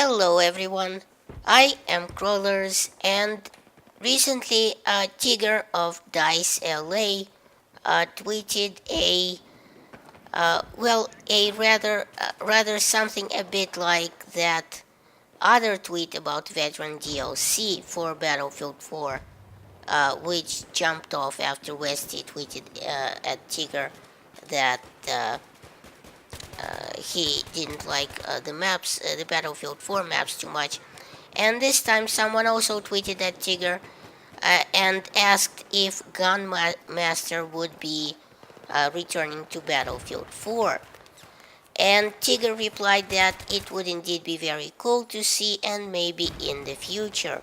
Hello everyone, I am Crawlers and recently Tigger of Dice LA tweeted a rather something a bit like that other tweet about veteran DLC for Battlefield 4, which jumped off after Westy tweeted at Tigger that he didn't like the Battlefield 4 maps too much. And this time someone also tweeted at Tigger and asked if Gunmaster would be returning to Battlefield 4. And Tigger replied that it would indeed be very cool to see and maybe in the future,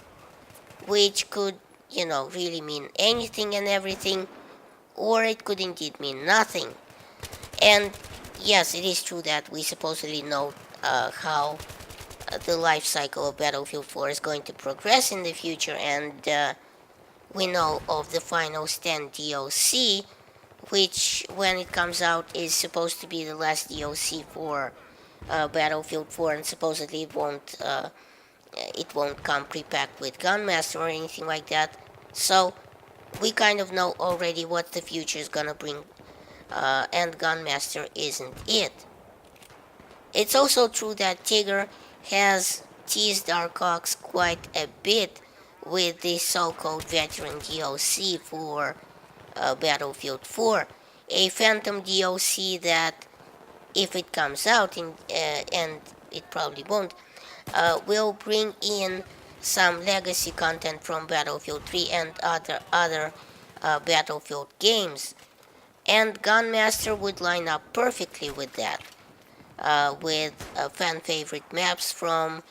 which could, really mean anything and everything, or it could indeed mean nothing. And yes, it is true that we supposedly know how the life cycle of Battlefield 4 is going to progress in the future, and we know of the Final Stand DLC, which, when it comes out, is supposed to be the last DLC for Battlefield 4, and supposedly it won't come pre-packed with Gunmaster or anything like that. So we kind of know already what the future is gonna bring, and Gunmaster isn't it. It's also true that Tigger has teased our cocks quite a bit with the so-called veteran DLC for Battlefield 4, a Phantom DLC that, if it comes out, and it probably won't, will bring in some legacy content from Battlefield 3 and other Battlefield games. And Gunmaster would line up perfectly with that, with fan favorite maps from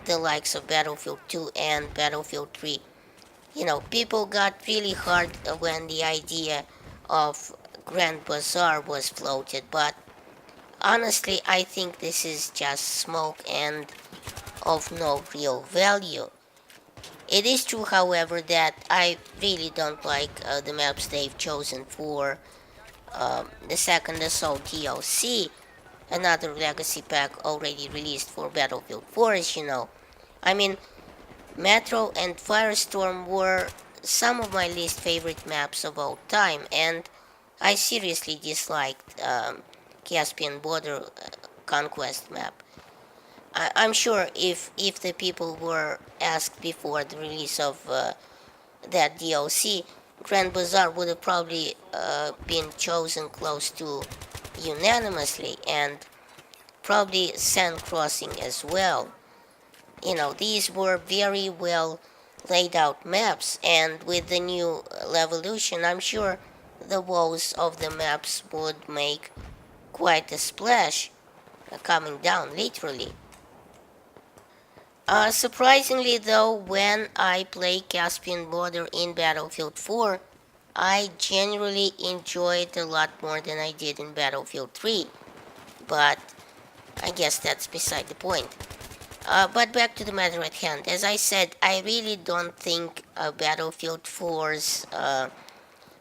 the likes of Battlefield 2 and Battlefield 3. People got really hard when the idea of Grand Bazaar was floated, but honestly, I think this is just smoke and of no real value. It is true, however, that I really don't like the maps they've chosen for the Second Assault DLC, another legacy pack already released for Battlefield 4, as you know. I mean, Metro and Firestorm were some of my least favorite maps of all time, and I seriously disliked Caspian Border Conquest map. I'm sure if the people were asked before the release of that DLC, Grand Bazaar would have probably been chosen close to unanimously, and probably Sand Crossing as well. These were very well laid out maps, and with the new Levolution, I'm sure the walls of the maps would make quite a splash, coming down literally. Surprisingly though, when I play Caspian Border in Battlefield 4, I generally enjoy it a lot more than I did in Battlefield 3, but I guess that's beside the point. But back to the matter at hand. As I said, I really don't think Battlefield 4's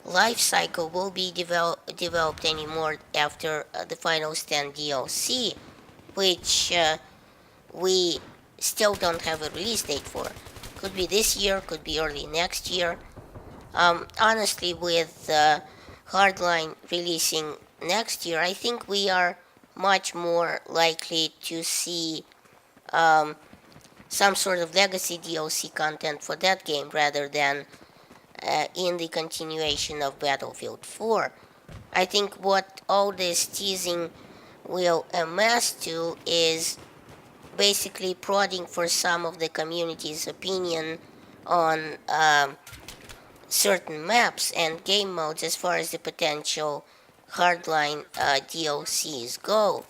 life cycle will be developed anymore after the Final Stand DLC, which we still don't have a release date for. Could be this year, could be early next year. Honestly, with Hardline releasing next year, I think we are much more likely to see some sort of legacy DLC content for that game rather than in the continuation of Battlefield 4. I think what all this teasing will amass to is basically prodding for some of the community's opinion on certain maps and game modes as far as the potential hardline DLCs go.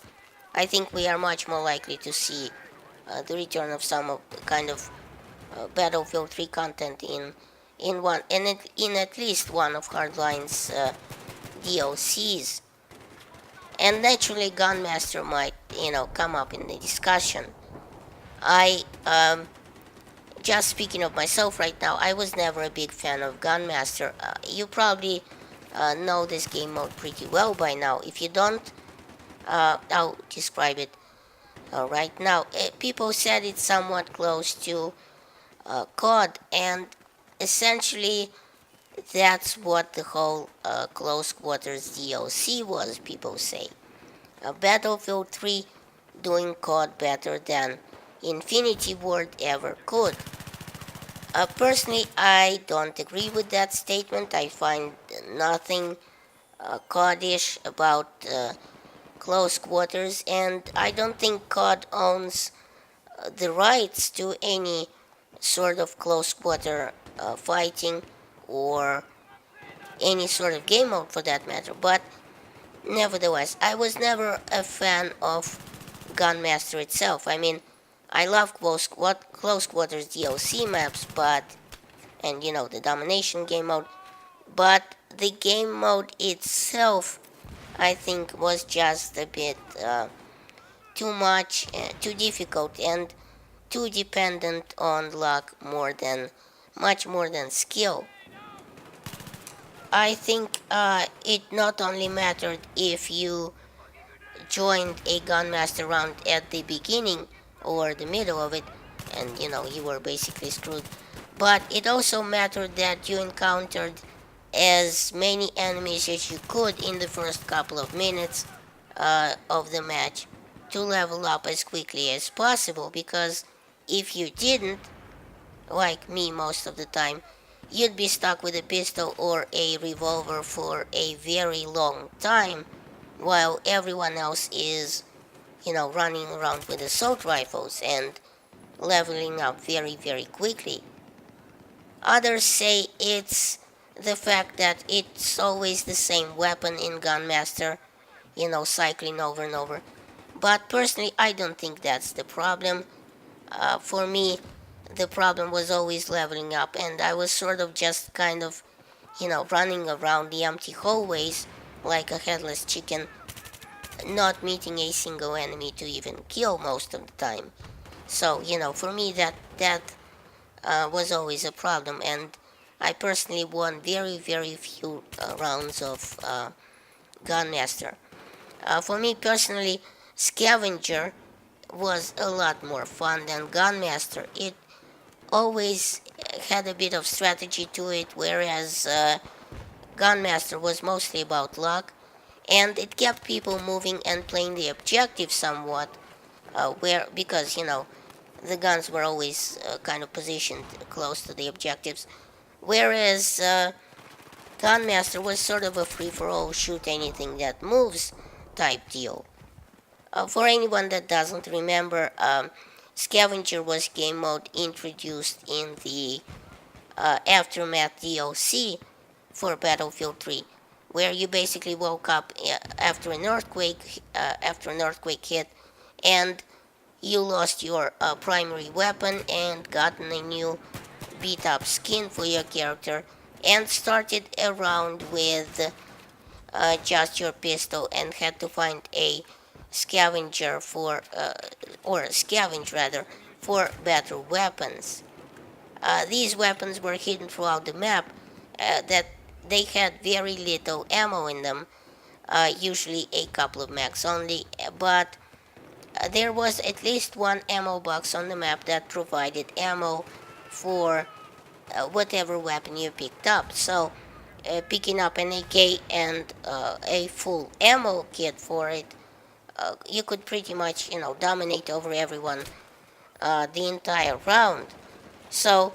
I think we are much more likely to see the return of some of the kind of Battlefield 3 content in at least one of Hardline's DLCs. And naturally, Gunmaster might, come up in the discussion. I just speaking of myself right now, I was never a big fan of Gunmaster. You probably know this game mode pretty well by now. If you don't, I'll describe it. Right now, people said it's somewhat close to COD, and essentially that's what the whole Close Quarters DLC was, people say. Battlefield 3 doing COD better than Infinity Ward ever could. Personally, I don't agree with that statement. I find nothing COD-ish about Close Quarters, and I don't think COD owns the rights to any sort of close quarter fighting or any sort of game mode for that matter. But nevertheless, I was never a fan of Gunmaster itself. I mean, I love close quarters DLC maps, but and the domination game mode, but the game mode itself, I think, was just a bit too much, too difficult, and too dependent on luck much more than skill. I think it not only mattered if you joined a Gunmaster round at the beginning or the middle of it, and you were basically screwed, but it also mattered that you encountered as many enemies as you could in the first couple of minutes of the match to level up as quickly as possible, because if you didn't, like me most of the time, you'd be stuck with a pistol or a revolver for a very long time while everyone else is, running around with assault rifles and leveling up very, very quickly. Others say it's the fact that it's always the same weapon in Gunmaster, cycling over and over. But personally, I don't think that's the problem. For me, the problem was always leveling up, and I was sort of just kind of, running around the empty hallways like a headless chicken, not meeting a single enemy to even kill most of the time. So, for me, that was always a problem, and I personally won very, very few rounds of Gunmaster. For me personally, Scavenger was a lot more fun than Gunmaster. It always had a bit of strategy to it, whereas Gunmaster was mostly about luck, and it kept people moving and playing the objective somewhat, where because the guns were always kind of positioned close to the objectives, whereas Gunmaster was sort of a free-for-all, shoot anything that moves type deal. For anyone that doesn't remember, Scavenger was game mode introduced in the Aftermath DLC for Battlefield 3, where you basically woke up after an earthquake hit, and you lost your primary weapon and gotten a new beat up skin for your character, and started a round with just your pistol and had to find a scavenger or scavenge rather, for better weapons. These weapons were hidden throughout the map, that they had very little ammo in them, usually a couple of mags only, but there was at least one ammo box on the map that provided ammo for whatever weapon you picked up. So, picking up an AK and a full ammo kit for it, you could pretty much, dominate over everyone the entire round. So,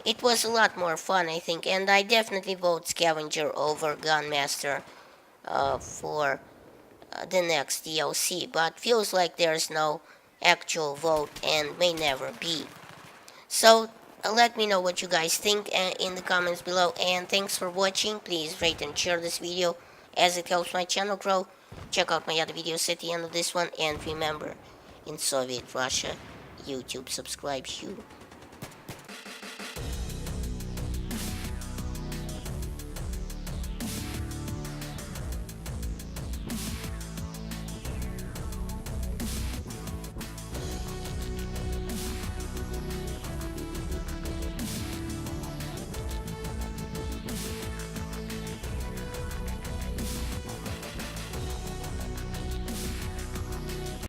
it was a lot more fun, I think, and I definitely vote Scavenger over Gunmaster for the next DLC, but feels like there's no actual vote and may never be. So let me know what you guys think in the comments below, and thanks for watching. Please rate and share this video as it helps my channel grow. Check out my other videos at the end of this one, and remember, in Soviet Russia, YouTube subscribes you.